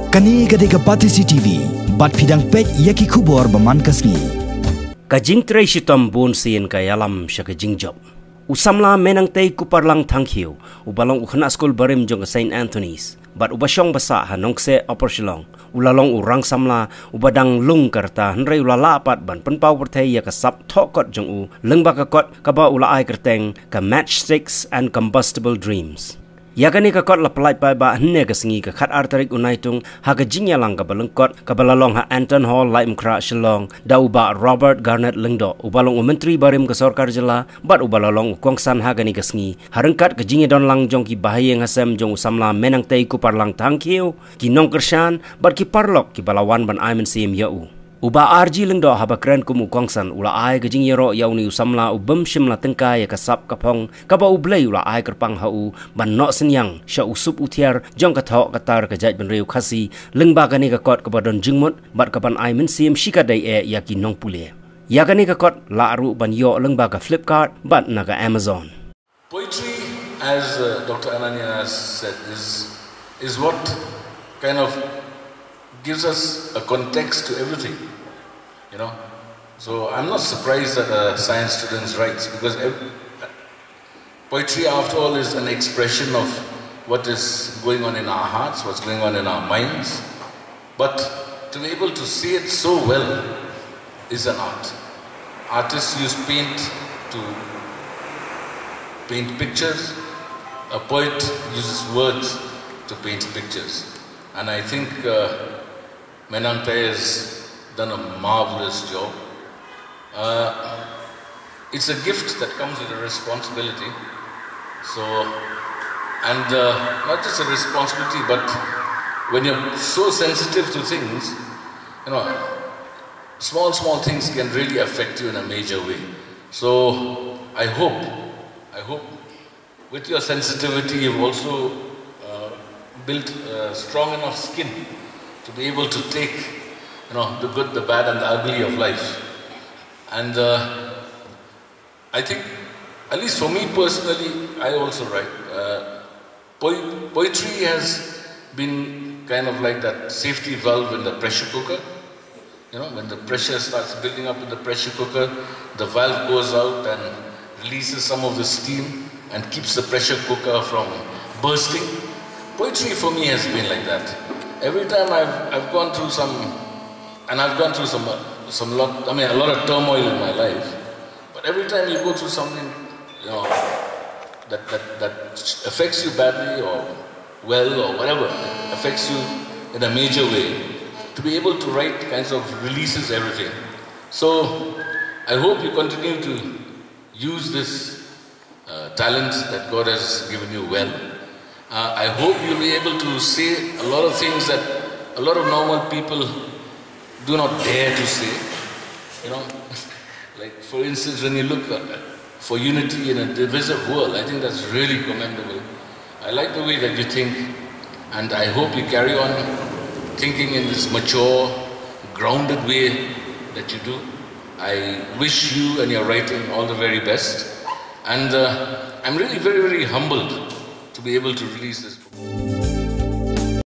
Kani gadega Batisi TV, bat pidang pet yaki kubor baman kasni. Kajing tray shitom bon sin kayalam siya kajing job. Usamla menang tay kuparlang tangkiw, ubalong ukhana school barim jong St. Anthony's. Bat ubasyong basa hanongse opersilong. Ulalong urang samla, ubadang lung karta, henry ulalapat ban penpaw pertay ya kasap tokot jong u, lengba kakot kaba ulaay kerteng ka Matchsticks and Combustible dreams. Yakani kakot la pelai pai ba hne ka singi ka khat artarik unaitung ha ka jingya lang ka balengkot ka balalong ha Anton hall laim kra shilong da uba Robert Garnet lengdo ubalong menteri barim ka sarkar jela bat ubalalong kongsan ha gani ka singi harengkat ka jingya don lang jong ki bahayeng hasem jong usamla menang tei ku parlang tangkiu ki nong kershan bat ki parlok ki balawan ban aimen sim yau uba arji lengdo haba kren kumu kongsan ula ai ka jingya ro yau ni usamla ubem shimla tengka ya kasap kapong kaba ublei ula ai kerpang hau ban no senyang sya usup utiar jong ka thok katar ka jaj ben reu khasi lengba kani ka kot ka badon jingmut bat ka ban ai men sim shikadai e ya ki nong pule ya kani ka kot la aru ban yo lengba ka Flipkart bat na ka Amazon. Poetry, as Dr. Ananya has said, is what kind of gives us a context to everything, you know. So I'm not surprised that a science student writes, because poetry, after all, is an expression of what is going on in our hearts, what's going on in our minds. But to be able to see it so well is an art. Artists use paint to paint pictures. A poet uses words to paint pictures. And I think Menang Tay has done a marvelous job. It's a gift that comes with a responsibility. So, and not just a responsibility, but when you're so sensitive to things, you know, small things can really affect you in a major way. So, I hope with your sensitivity, you've also built a strong enough skin to be able to take, you know, the good, the bad, and the ugly of life. And I think, at least for me personally, I also write. Poetry has been kind of like that safety valve in the pressure cooker. You know, when the pressure starts building up in the pressure cooker, the valve goes out and releases some of the steam and keeps the pressure cooker from bursting. Poetry for me has been like that. Every time I've gone through a lot of turmoil in my life. But every time you go through something, you know, that affects you badly or well or whatever, affects you in a major way, to be able to write kinds of releases everything. So I hope you continue to use this talent that God has given you well. I hope you'll be able to say a lot of things that a lot of normal people do not dare to say. You know, like for instance, when you look for unity in a divisive world, I think that's really commendable. I like the way that you think, and I hope you carry on thinking in this mature, grounded way that you do. I wish you and your writing all the very best, and I'm really very, very humbled to be able to release this.